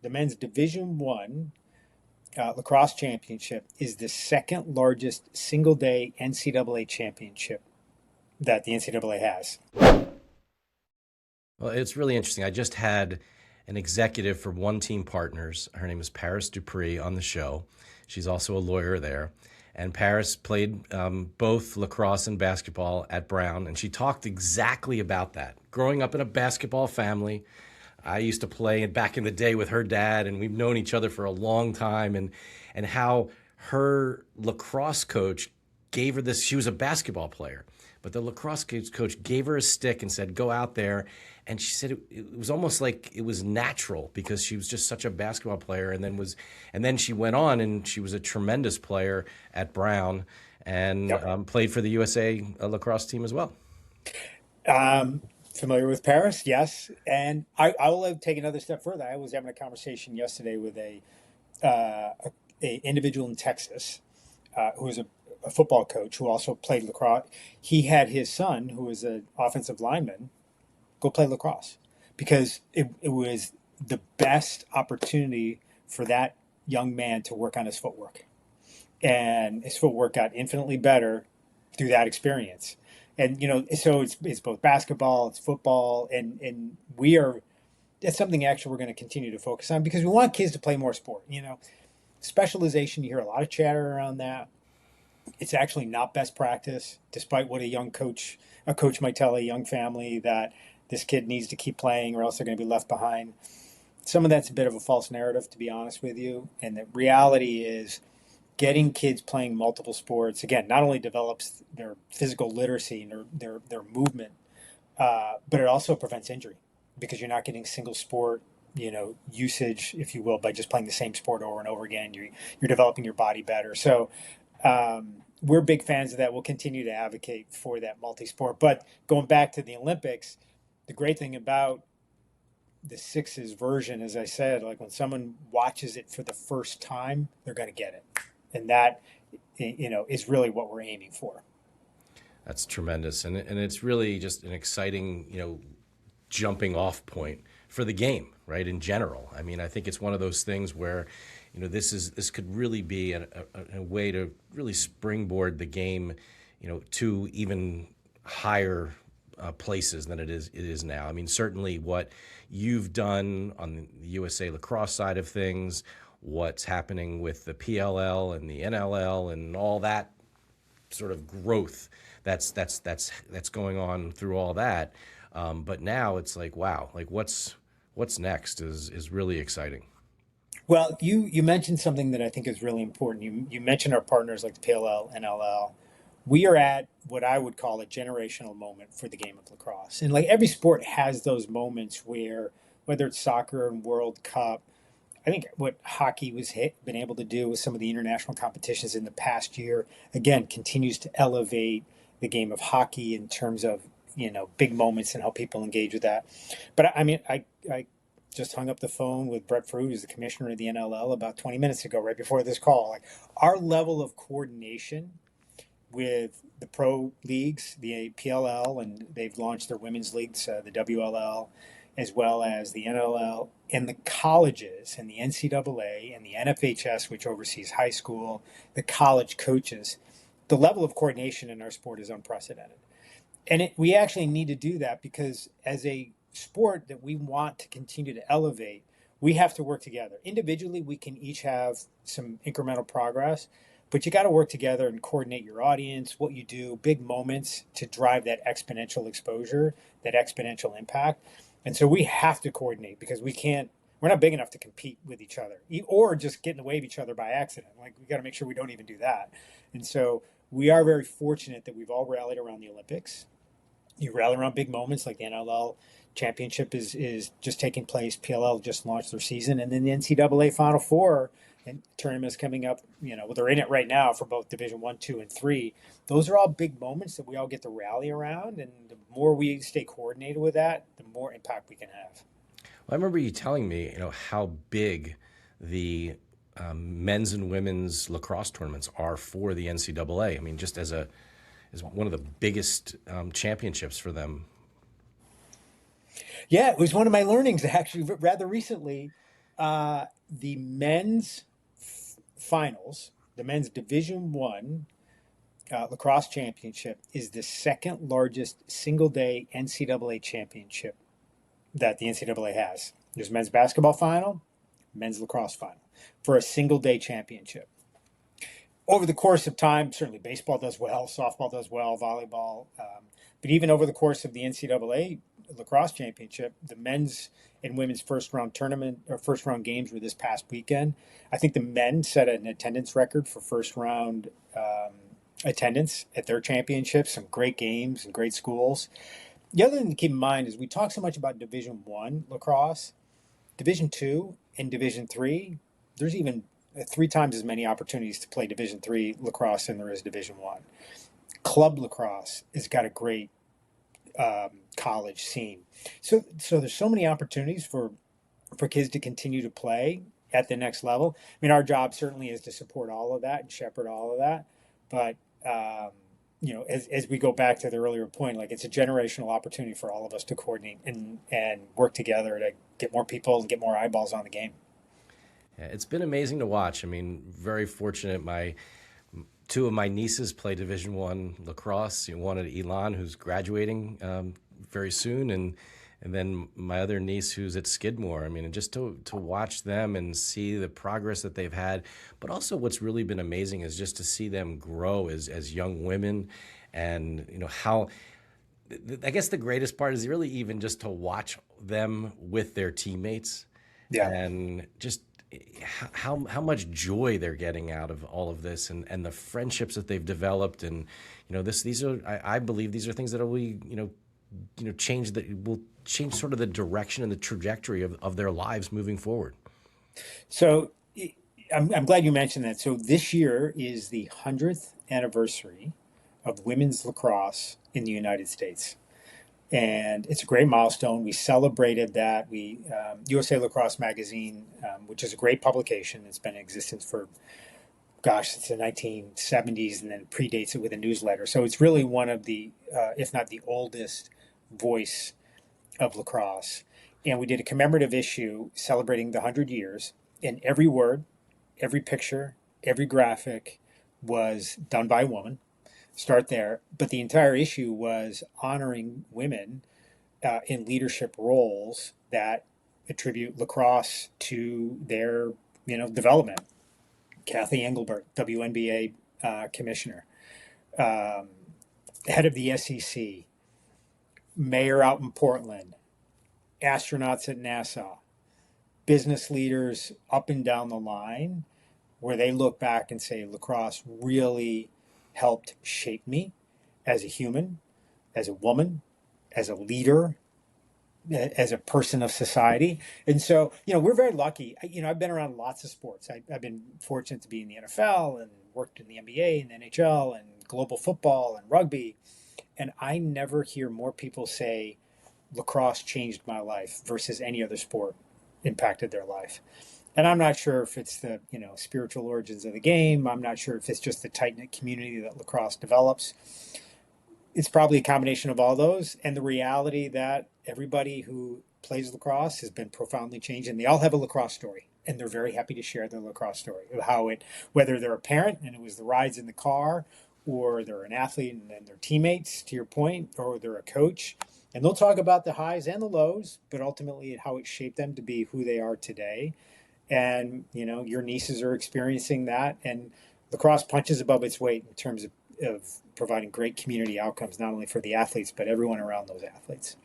the men's Division I lacrosse championship is the second largest single day NCAA championship that the NCAA has. Well, it's really interesting. I just had an executive for One Team Partners. Her name is Paris Dupree on the show. She's also a lawyer there. And Paris played both lacrosse and basketball at Brown. And she talked exactly about that. Growing up in a basketball family, I used to play back in the day with her dad, and we've known each other for a long time. And how her lacrosse coach gave her this. She was a basketball player, but the lacrosse coach gave her a stick and said, "Go out there." And she said it was almost like it was natural because she was just such a basketball player, and then she went on and she was a tremendous player at Brown and Yep. played for the USA lacrosse team as well. Familiar with Paris? Yes. And I will take another step further. I was having a conversation yesterday with a individual in Texas who was a football coach who also played lacrosse. He had his son, who was an offensive lineman, go play lacrosse because it was the best opportunity for that young man to work on his footwork. And his footwork got infinitely better through that experience. And, so it's both basketball, it's football, and that's something actually we're going to continue to focus on because we want kids to play more sport. Specialization, you hear a lot of chatter around that. It's actually not best practice, despite what a coach might tell a young family that this kid needs to keep playing or else they're going to be left behind. Some of that's a bit of a false narrative, to be honest with you. And the reality is getting kids playing multiple sports, again, not only develops their physical literacy and their movement, but it also prevents injury because you're not getting single sport, usage, if you will, by just playing the same sport over and over again. You're developing your body better. So we're big fans of that. We'll continue to advocate for that multi-sport. But going back to the Olympics, the great thing about the sixes version, as I said, like when someone watches it for the first time, they're going to get it. And that, is really what we're aiming for. That's tremendous, and it's really just an exciting, jumping off point for the game, right? In general, I mean, I think it's one of those things where, this could really be a way to really springboard the game, to even higher places than it is now. I mean, certainly what you've done on the USA Lacrosse side of things, what's happening with the PLL and the NLL and all that sort of growth that's going on through all that. But now it's like, wow, like what's next is really exciting. Well, you mentioned something that I think is really important. You mentioned our partners like the PLL, NLL. We are at what I would call a generational moment for the game of lacrosse. And like every sport has those moments where, whether it's soccer and World Cup, I think what hockey been able to do with some of the international competitions in the past year, again, continues to elevate the game of hockey in terms of, big moments and how people engage with that. But I mean, I just hung up the phone with Brett Fruit, who's the commissioner of the NLL, about 20 minutes ago, right before this call. Like our level of coordination with the pro leagues, the PLL, and they've launched their women's leagues, the WLL, as well as the NLL, and the colleges and the NCAA and the NFHS, which oversees high school, the college coaches. The level of coordination in our sport is unprecedented. And we actually need to do that because as a sport that we want to continue to elevate, we have to work together. Individually, we can each have some incremental progress, but you got to work together and coordinate your audience, what you do, big moments to drive that exponential exposure, that exponential impact. And so we have to coordinate because we're not big enough to compete with each other or just get in the way of each other by accident. Like we got to make sure we don't even do that. And so we are very fortunate that we've all rallied around the Olympics. You rally around big moments like the NLL championship is just taking place. PLL just launched their season, and then the NCAA Final Four and tournament is coming up. They're in it right now for both Division I, II, and III. Those are all big moments that we all get to rally around, and the more we stay coordinated with that, the more impact we can have. Well, I remember you telling me, how big the men's and women's lacrosse tournaments are for the NCAA. I mean, just as one of the biggest championships for them. Yeah, it was one of my learnings actually rather recently. The men's finals, the men's Division One lacrosse championship is the second largest single day NCAA championship that the NCAA has. There's men's basketball final, men's lacrosse final for a single day championship. Over the course of time, certainly baseball does well, softball does well, volleyball, but even over the course of the NCAA lacrosse championship, the men's and women's first round tournament or first round games were this past weekend. I think the men set an attendance record for first round attendance at their championships. Some great games and great schools. The other thing to keep in mind is we talk so much about Division One lacrosse, Division Two, and Division Three. There's even 3 times as many opportunities to play Division Three lacrosse than there is Division One. Club lacrosse has got a great college scene. So there's so many opportunities for kids to continue to play at the next level. I mean, our job certainly is to support all of that and shepherd all of that. But as we go back to the earlier point, like it's a generational opportunity for all of us to coordinate and work together to get more people and get more eyeballs on the game. Yeah, it's been amazing to watch. I mean, very fortunate. Two of my nieces play Division One lacrosse. One at Elon, who's graduating very soon, and then my other niece who's at Skidmore. I mean, and just to watch them and see the progress that they've had, but also what's really been amazing is just to see them grow as young women, and how. I guess the greatest part is really even just to watch them with their teammates, and just how much joy they're getting out of all of this, and the friendships that they've developed, and these are I believe these are things that will will change sort of the direction and the trajectory of their lives moving forward. So I'm glad you mentioned that. So this year is the 100th anniversary of women's lacrosse in the United States. And it's a great milestone. We celebrated that. USA Lacrosse magazine, which is a great publication, it's been in existence for, since the 1970s, and then predates it with a newsletter. So it's really one of the, if not the oldest voice of lacrosse. And we did a commemorative issue celebrating the 100 years, and every word, every picture, every graphic was done by a woman. Start there. But the entire issue was honoring women in leadership roles that attribute lacrosse to their development. Kathy Engelbert, WNBA commissioner, head of the SEC, mayor out in Portland, astronauts at NASA, business leaders up and down the line, where they look back and say lacrosse really helped shape me as a human, as a woman, as a leader, as a person of society. And so, we're very lucky. I've been around lots of sports. I've been fortunate to be in the NFL and worked in the NBA and the NHL and global football and rugby. And I never hear more people say lacrosse changed my life versus any other sport impacted their life. And I'm not sure if it's the spiritual origins of the game. I'm not sure if it's just the tight-knit community that lacrosse develops. It's probably a combination of all those, and the reality that everybody who plays lacrosse has been profoundly changed, and they all have a lacrosse story, and they're very happy to share their lacrosse story of how whether they're a parent and it was the rides in the car, or they're an athlete and then their teammates, to your point, or they're a coach. And they'll talk about the highs and the lows, but ultimately how it shaped them to be who they are today. And, your nieces are experiencing that. And lacrosse punches above its weight in terms of providing great community outcomes, not only for the athletes, but everyone around those athletes.